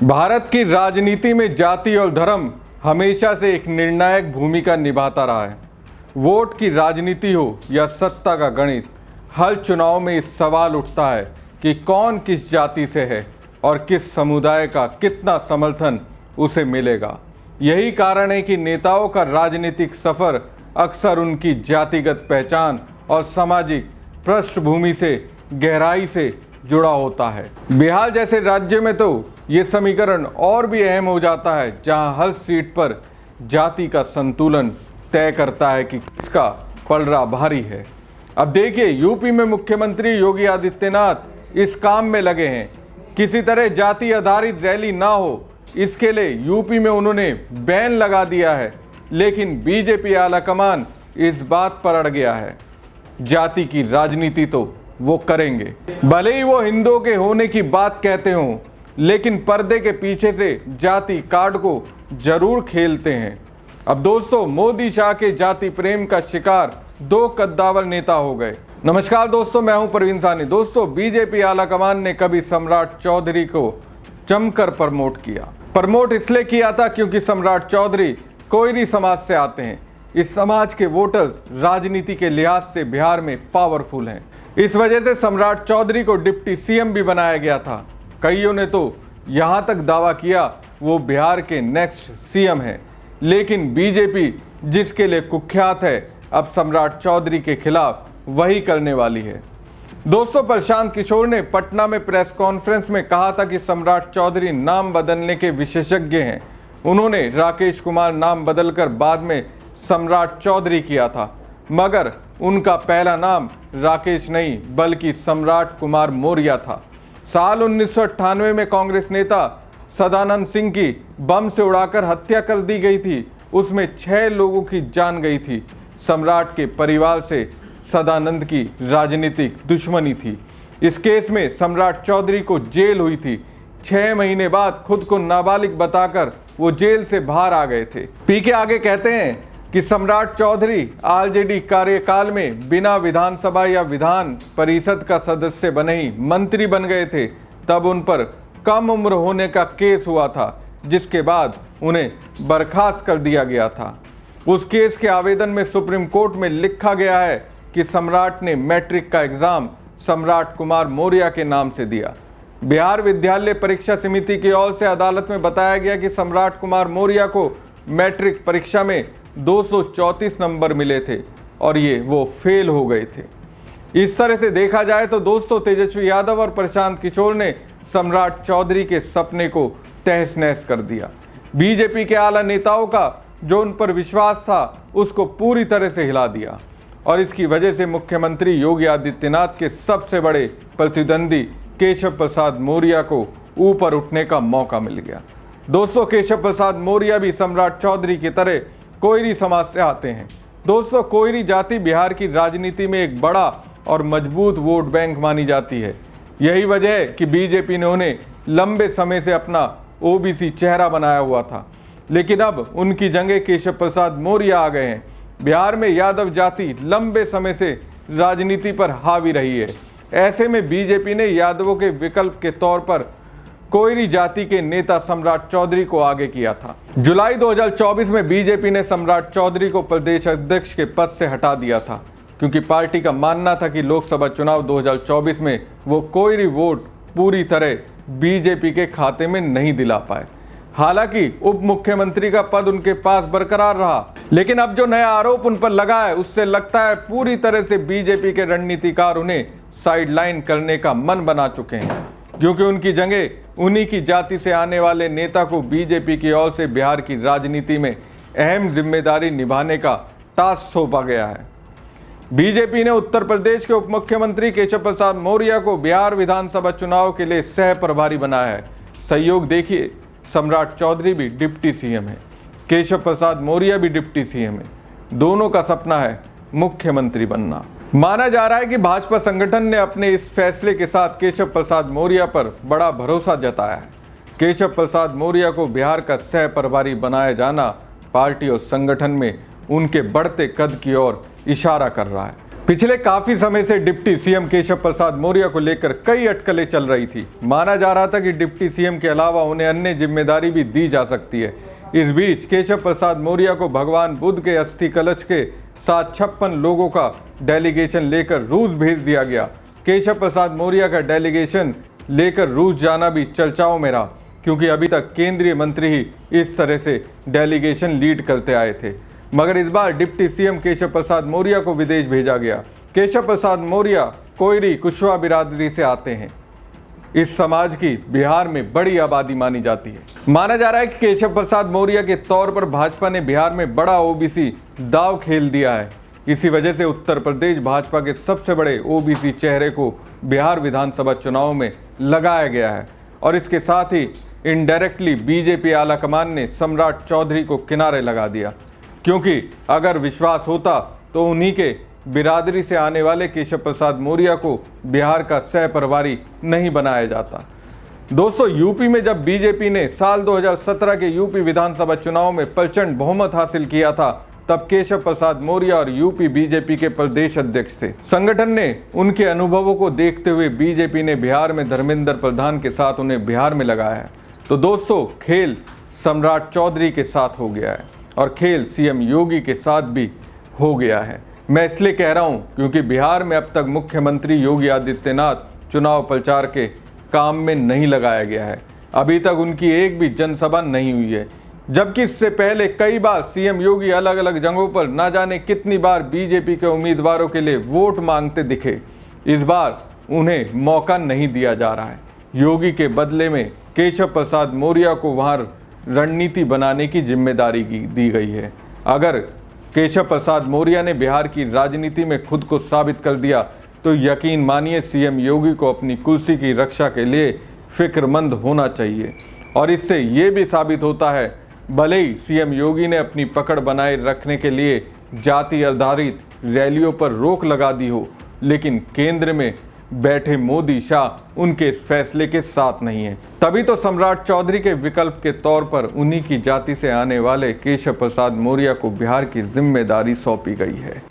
भारत की राजनीति में जाति और धर्म हमेशा से एक निर्णायक भूमिका निभाता रहा है। वोट की राजनीति हो या सत्ता का गणित, हर चुनाव में इस सवाल उठता है कि कौन किस जाति से है और किस समुदाय का कितना समर्थन उसे मिलेगा। यही कारण है कि नेताओं का राजनीतिक सफर अक्सर उनकी जातिगत पहचान और सामाजिक पृष्ठभूमि से गहराई से जुड़ा होता है। बिहार जैसे राज्य में तो ये समीकरण और भी अहम हो जाता है, जहां हर सीट पर जाति का संतुलन तय करता है कि किसका पलड़ा भारी है। अब देखिए, यूपी में मुख्यमंत्री योगी आदित्यनाथ इस काम में लगे हैं। किसी तरह जाति आधारित रैली ना हो, इसके लिए यूपी में उन्होंने बैन लगा दिया है। लेकिन बीजेपी आलाकमान इस बात पर अड़ गया है, जाति की राजनीति तो वो करेंगे। भले ही वो हिंदुओं के होने की बात कहते हों, लेकिन पर्दे के पीछे से जाति कार्ड को जरूर खेलते हैं। अब दोस्तों, मोदी शाह के जाति प्रेम का शिकार दो कद्दावर नेता हो गए। नमस्कार दोस्तों, मैं हूं परवीन सानी। दोस्तों, बीजेपी आलाकमान ने कभी सम्राट चौधरी को जमकर प्रमोट किया। प्रमोट इसलिए किया था क्योंकि सम्राट चौधरी कोयरी समाज से आते हैं। इस समाज के वोटर्स राजनीति के लिहाज से बिहार में पावरफुल हैं। इस वजह से सम्राट चौधरी को डिप्टी सीएम भी बनाया गया था। कईयों ने तो यहां तक दावा किया वो बिहार के नेक्स्ट सीएम हैं। लेकिन बीजेपी जिसके लिए कुख्यात है, अब सम्राट चौधरी के खिलाफ वही करने वाली है। दोस्तों, प्रशांत किशोर ने पटना में प्रेस कॉन्फ्रेंस में कहा था कि सम्राट चौधरी नाम बदलने के विशेषज्ञ हैं। उन्होंने राकेश कुमार नाम बदलकर बाद में सम्राट चौधरी किया था, मगर उनका पहला नाम राकेश नहीं बल्कि सम्राट कुमार मौर्य था। साल 1998 में कांग्रेस नेता सदानंद सिंह की बम से उड़ाकर हत्या कर दी गई थी। उसमें 6 लोगों की जान गई थी। सम्राट के परिवार से सदानंद की राजनीतिक दुश्मनी थी। इस केस में सम्राट चौधरी को जेल हुई थी। 6 महीने बाद खुद को नाबालिग बताकर वो जेल से बाहर आ गए थे। पीके आगे कहते हैं कि सम्राट चौधरी आरजेडी कार्यकाल में बिना विधानसभा या विधान परिषद का सदस्य बने ही मंत्री बन गए थे। तब उन पर कम उम्र होने का केस हुआ था, जिसके बाद उन्हें बर्खास्त कर दिया गया था। उस केस के आवेदन में सुप्रीम कोर्ट में लिखा गया है कि सम्राट ने मैट्रिक का एग्जाम सम्राट कुमार मौर्य के नाम से दिया। बिहार विद्यालय परीक्षा समिति की ओर से अदालत में बताया गया कि सम्राट कुमार मौर्य को मैट्रिक परीक्षा में 234 नंबर मिले थे और वो फेल हो गए थे। इस तरह से देखा जाए तो दोस्तों, तेजस्वी यादव और प्रशांत किशोर ने सम्राट चौधरी के सपने को तहस नहस कर दिया। बीजेपी के आला नेताओं का जो उन पर विश्वास था, उसको पूरी तरह से हिला दिया और इसकी वजह से मुख्यमंत्री योगी आदित्यनाथ के सबसे बड़े प्रतिद्वंदी केशव प्रसाद मौर्य को ऊपर उठने का मौका मिल गया। दोस्तों, केशव प्रसाद मौर्य भी सम्राट चौधरी की तरह कोयरी समाज से आते हैं। दोस्तों, कोयरी जाति बिहार की राजनीति में एक बड़ा और मजबूत वोट बैंक मानी जाती है। यही वजह है कि बीजेपी ने उन्हें लंबे समय से अपना ओबीसी चेहरा बनाया हुआ था, लेकिन अब उनकी जगह केशव प्रसाद मौर्य आ गए हैं। बिहार में यादव जाति लंबे समय से राजनीति पर हावी रही है। ऐसे में बीजेपी ने यादवों के विकल्प के तौर पर कोयरी जाति के नेता सम्राट चौधरी को आगे किया था। जुलाई 2024 में बीजेपी ने सम्राट चौधरी को प्रदेश अध्यक्ष के पद से हटा दिया था, क्योंकि पार्टी का मानना था कि लोकसभा चुनाव 2024 में वो कोयरी वोट पूरी तरह बीजेपी के खाते में नहीं दिला पाए। हालांकि उप मुख्यमंत्री का पद उनके पास बरकरार रहा, लेकिन अब जो नया आरोप उन पर लगा है, उससे लगता है पूरी तरह से बीजेपी के रणनीतिकार उन्हें साइडलाइन करने का मन बना चुके हैं, क्योंकि उनकी जगह उन्हीं की जाति से आने वाले नेता को बीजेपी की ओर से बिहार की राजनीति में अहम जिम्मेदारी निभाने का टास्क सौंपा गया है। बीजेपी ने उत्तर प्रदेश के उप मुख्यमंत्री केशव प्रसाद मौर्य को बिहार विधानसभा चुनाव के लिए सह प्रभारी बनाया है। सहयोग देखिए, सम्राट चौधरी भी डिप्टी सीएम है, केशव प्रसाद मौर्य भी डिप्टी सीएम है। दोनों का सपना है मुख्यमंत्री बनना। माना जा रहा है कि भाजपा संगठन ने अपने इस फैसले के साथ केशव प्रसाद मौर्य पर बड़ा भरोसा जताया है। केशव प्रसाद मौर्य को बिहार का सह प्रभारी बनाया जाना पार्टी और संगठन में उनके बढ़ते कद की ओर इशारा कर रहा है। पिछले काफी समय से डिप्टी सीएम केशव प्रसाद मौर्य को लेकर कई अटकलें चल रही थी। माना जा रहा था कि डिप्टी सीएम के अलावा उन्हें अन्य जिम्मेदारी भी दी जा सकती है। इस बीच केशव प्रसाद मौर्य को भगवान बुद्ध के अस्थि कलश के साथ 56 लोगों का डेलीगेशन लेकर रूस भेज दिया गया। केशव प्रसाद मौर्य का डेलीगेशन लेकर रूस जाना भी चर्चाओं में रहा, क्योंकि अभी तक केंद्रीय मंत्री ही इस तरह से डेलीगेशन लीड करते आए थे। मगर इस बार डिप्टी सीएम केशव प्रसाद मौर्य को विदेश भेजा गया। केशव प्रसाद मौर्य कोयरी कुशवा बिरादरी से आते हैं। इस समाज की बिहार में बड़ी आबादी मानी जाती है। माना जा रहा है कि केशव प्रसाद मौर्य के तौर पर भाजपा ने बिहार में बड़ा ओबीसी दांव खेल दिया है। इसी वजह से उत्तर प्रदेश भाजपा के सबसे बड़े ओबीसी चेहरे को बिहार विधानसभा चुनाव में लगाया गया है और इसके साथ ही इनडायरेक्टली बीजेपी आला कमान ने सम्राट चौधरी को किनारे लगा दिया, क्योंकि अगर विश्वास होता तो उन्हीं के बिरादरी से आने वाले केशव प्रसाद मौर्य को बिहार का सह प्रभारी नहीं बनाया जाता। दोस्तों, यूपी में जब बीजेपी ने साल 2017 के यूपी विधानसभा चुनाव में प्रचंड बहुमत हासिल किया था, तब केशव प्रसाद मौर्य और यूपी बीजेपी के प्रदेश अध्यक्ष थे। संगठन ने उनके अनुभवों को देखते हुए बीजेपी ने बिहार में धर्मेंद्र प्रधान के साथ उन्हें बिहार में लगाया है। तो दोस्तों, खेल सम्राट चौधरी के साथ हो गया है और खेल सीएम योगी के साथ भी हो गया है। मैं इसलिए कह रहा हूं क्योंकि बिहार में अब तक मुख्यमंत्री योगी आदित्यनाथ चुनाव प्रचार के काम में नहीं लगाया गया है। अभी तक उनकी एक भी जनसभा नहीं हुई है, जबकि इससे पहले कई बार सीएम योगी अलग अलग जगहों पर ना जाने कितनी बार बीजेपी के उम्मीदवारों के लिए वोट मांगते दिखे। इस बार उन्हें मौका नहीं दिया जा रहा है। योगी के बदले में केशव प्रसाद मौर्य को वहां रणनीति बनाने की जिम्मेदारी दी गई है। अगर केशव प्रसाद मौर्य ने बिहार की राजनीति में खुद को साबित कर दिया तो यकीन मानिए सीएम योगी को अपनी कुर्सी की रक्षा के लिए फिक्रमंद होना चाहिए। और इससे ये भी साबित होता है, भले ही सीएम योगी ने अपनी पकड़ बनाए रखने के लिए जाति आधारित रैलियों पर रोक लगा दी हो, लेकिन केंद्र में बैठे मोदी शाह उनके फैसले के साथ नहीं है। तभी तो सम्राट चौधरी के विकल्प के तौर पर उन्हीं की जाति से आने वाले केशव प्रसाद मौर्य को बिहार की जिम्मेदारी सौंपी गई है।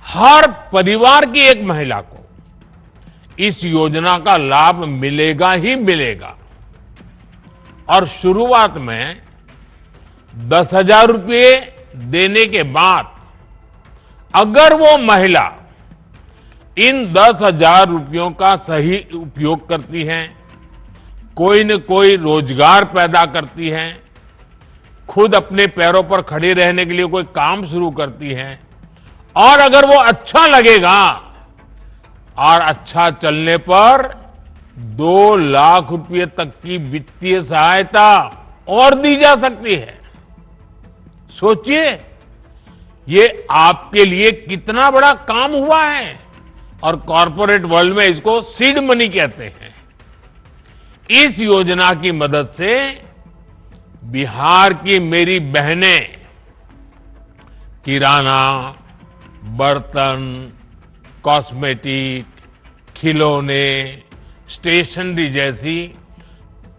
हर परिवार की एक महिला को इस योजना का लाभ मिलेगा ही मिलेगा और शुरुआत में 10,000 रुपये देने के बाद अगर वो महिला इन 10,000 रुपयों का सही उपयोग करती हैं, कोई न कोई रोजगार पैदा करती हैं, खुद अपने पैरों पर खड़े रहने के लिए कोई काम शुरू करती हैं और अगर वो अच्छा लगेगा और अच्छा चलने पर 2 लाख रुपए तक की वित्तीय सहायता और दी जा सकती है। सोचिए, ये आपके लिए कितना बड़ा काम हुआ है और कॉर्पोरेट वर्ल्ड में इसको सीड मनी कहते हैं। इस योजना की मदद से बिहार की मेरी बहनें किराना, बर्तन, कॉस्मेटिक, खिलौने, स्टेशनरी जैसी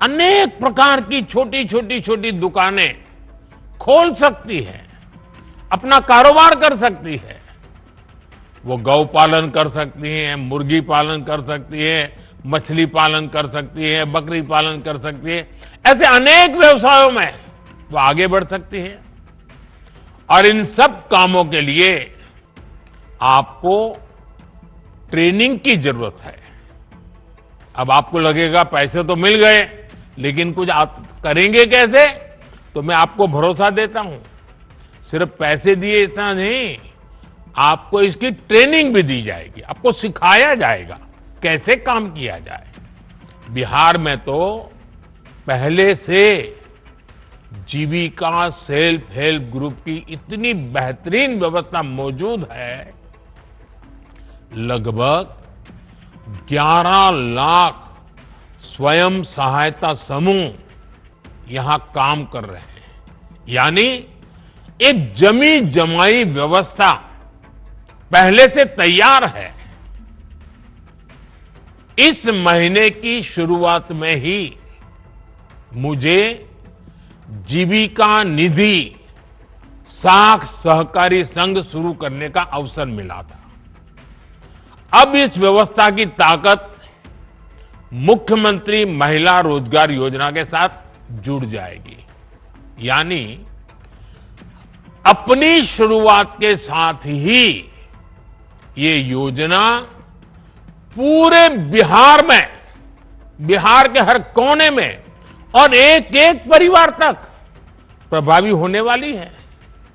अनेक प्रकार की छोटी दुकानें खोल सकती है, अपना कारोबार कर सकती है। वो गौ पालन कर सकती हैं, मुर्गी पालन कर सकती है, मछली पालन कर सकती है, बकरी पालन कर सकती है। ऐसे अनेक व्यवसायों में वो आगे बढ़ सकती है और इन सब कामों के लिए आपको ट्रेनिंग की जरूरत है। अब आपको लगेगा पैसे तो मिल गए, लेकिन कुछ आप करेंगे कैसे? तो मैं आपको भरोसा देता हूं, सिर्फ पैसे दिए इतना नहीं, आपको इसकी ट्रेनिंग भी दी जाएगी, आपको सिखाया जाएगा कैसे काम किया जाए। बिहार में तो पहले से जीविका सेल्फ हेल्प ग्रुप की इतनी बेहतरीन व्यवस्था मौजूद है, लगभग 11 लाख स्वयं सहायता समूह यहां काम कर रहे हैं। यानी एक जमी जमाई व्यवस्था पहले से तैयार है। इस महीने की शुरुआत में ही मुझे जीविका निधि साख सहकारी संघ शुरू करने का अवसर मिला था। अब इस व्यवस्था की ताकत मुख्यमंत्री महिला रोजगार योजना के साथ जुड़ जाएगी। यानी अपनी शुरुआत के साथ ही ये योजना पूरे बिहार में, बिहार के हर कोने में और एक एक परिवार तक प्रभावी होने वाली है।